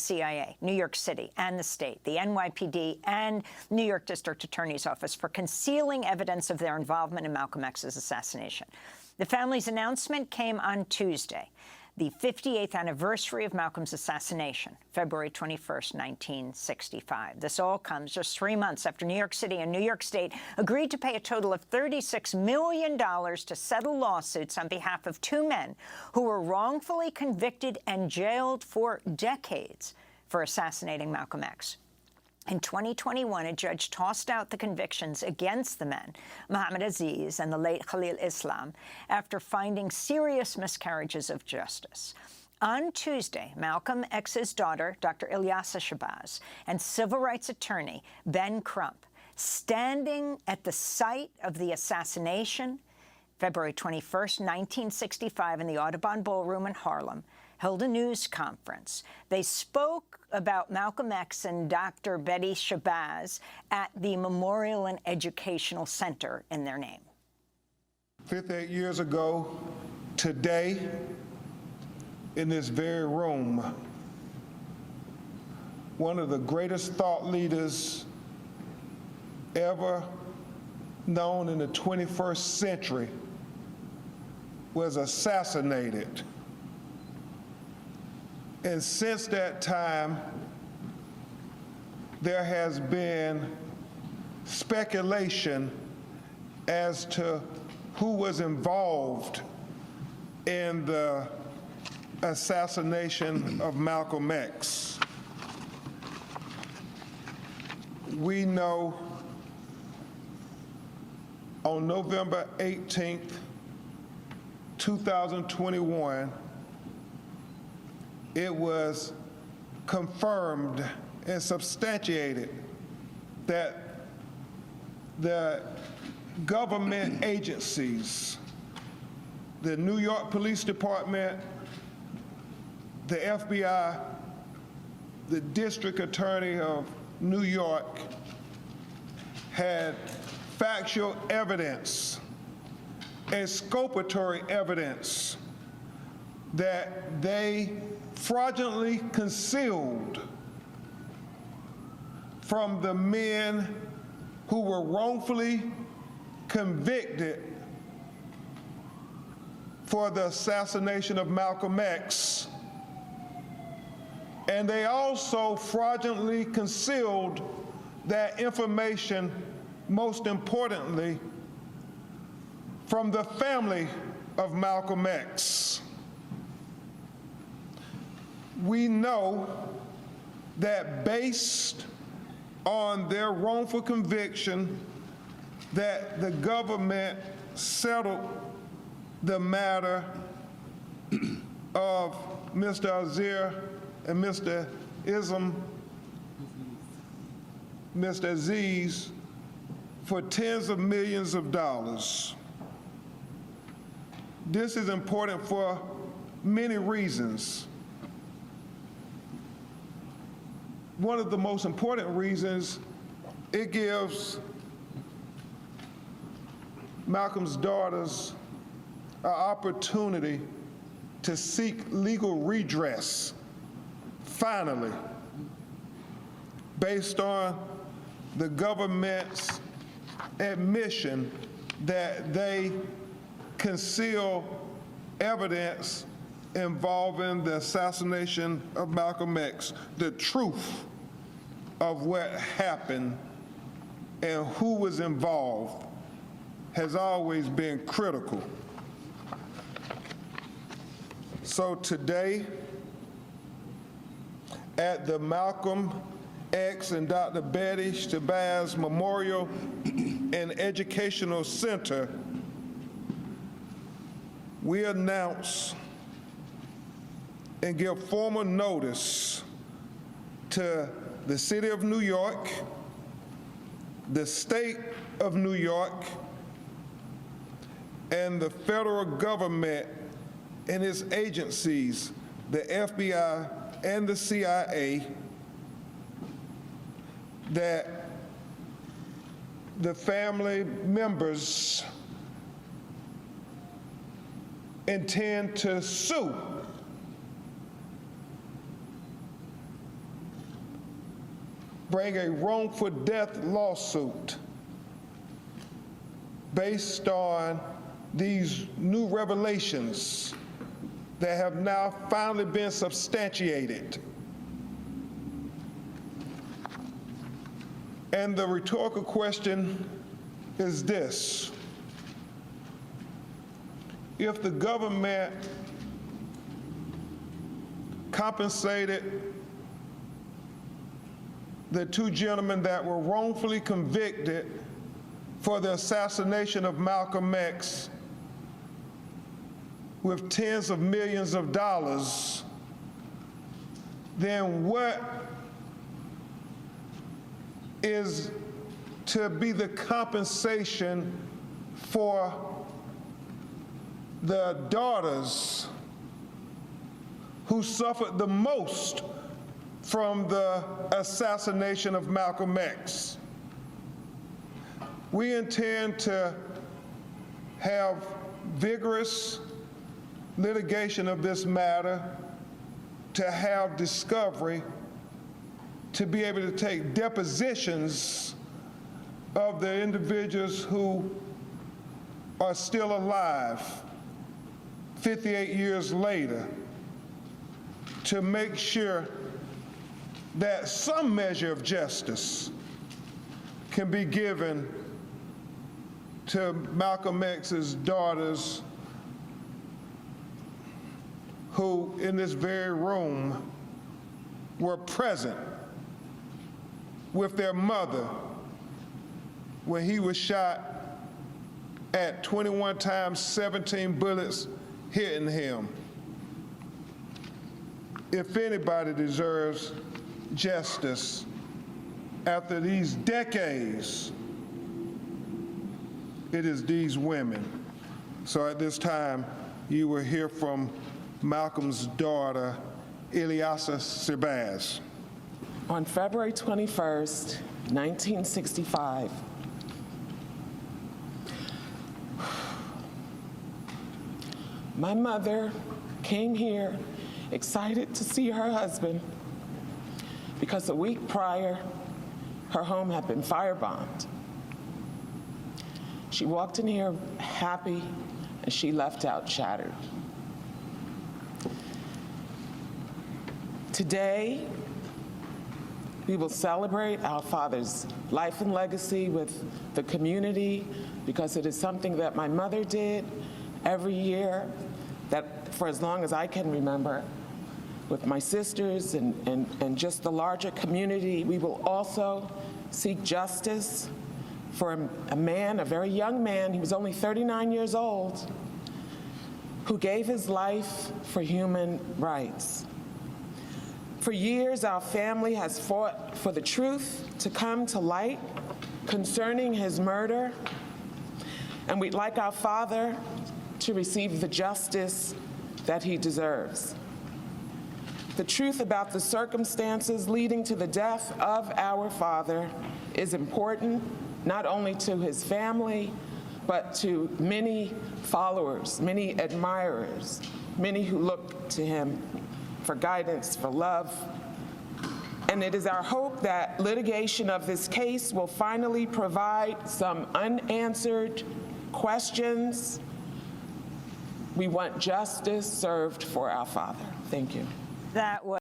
CIA, New York City, and the state, the NYPD, and New York District Attorney's Office for concealing evidence of their involvement in Malcolm X's assassination. The family's announcement came on Tuesday, the 58th anniversary of Malcolm's assassination, February 21st, 1965. This all comes just 3 months after New York City and New York State agreed to pay a total of $36 million to settle lawsuits on behalf of two men who were wrongfully convicted and jailed for decades for assassinating Malcolm X. In 2021, a judge tossed out the convictions against the men, Muhammad Aziz and the late Khalil Islam, after finding serious miscarriages of justice. On Tuesday, Malcolm X's daughter, Dr. El-Hajj Shabazz, and civil rights attorney Ben Crump, standing at the site of the assassination, February 21st, 1965, in the Audubon Ballroom in Harlem, held a news conference. They spoke about Malcolm X and Dr. Betty Shabazz at the Memorial and Educational Center in their name. 58 years ago, today, in this very room, one of the greatest thought leaders ever known in the 21st century was assassinated. And since that time, there has been speculation as to who was involved in the assassination of Malcolm X. We know on November 18th, 2021, it was confirmed and substantiated that the government agencies, the New York Police Department, the FBI, the District Attorney of New York, had factual evidence, exculpatory evidence that they fraudulently concealed from the men who were wrongfully convicted for the assassination of Malcolm X. And they also fraudulently concealed that information, most importantly, from the family of Malcolm X. We know that based on their wrongful conviction, that the government settled the matter of Mr. Azir and Mr. Aziz for tens of millions of dollars. This is important for many reasons. One of the most important reasons, it gives Malcolm's daughters an opportunity to seek legal redress, finally, based on the government's admission that they conceal evidence involving the assassination of Malcolm X. The truth of what happened and who was involved has always been critical. So today, at the Malcolm X and Dr. Betty Shabazz Memorial and Educational Center, we announce and give formal notice to the City of New York, the State of New York, and the federal government and its agencies, the FBI and the CIA, that the family members intend to sue bring a wrongful death lawsuit based on these new revelations that have now finally been substantiated. And the rhetorical question is this: if the government compensated the two gentlemen that were wrongfully convicted for the assassination of Malcolm X with tens of millions of dollars, then what is to be the compensation for the daughters who suffered the most from the assassination of Malcolm X? We intend to have vigorous litigation of this matter, to have discovery, to be able to take depositions of the individuals who are still alive 58 years later, to make sure that some measure of justice can be given to Malcolm X's daughters, who in this very room were present with their mother when he was shot at 21 times, 17 bullets hitting him. If anybody deserves justice after these decades, it is these women. So at this time, you will hear from Malcolm's daughter, El-Hajj Shabazz. On February 21st, 1965, my mother came here excited to see her husband because a week prior, her home had been firebombed. She walked in here happy, and she left out shattered. Today, we will celebrate our father's life and legacy with the community, because it is something that my mother did every year, that for as long as I can remember, with my sisters and just the larger community. We will also seek justice for a man, a very young man, he was only 39 years old, who gave his life for human rights. For years, our family has fought for the truth to come to light concerning his murder, and we'd like our father to receive the justice that he deserves. The truth about the circumstances leading to the death of our father is important, not only to his family, but to many followers, many admirers, many who look to him for guidance, for love. And it is our hope that litigation of this case will finally provide some unanswered questions. We want justice served for our father. Thank you. That was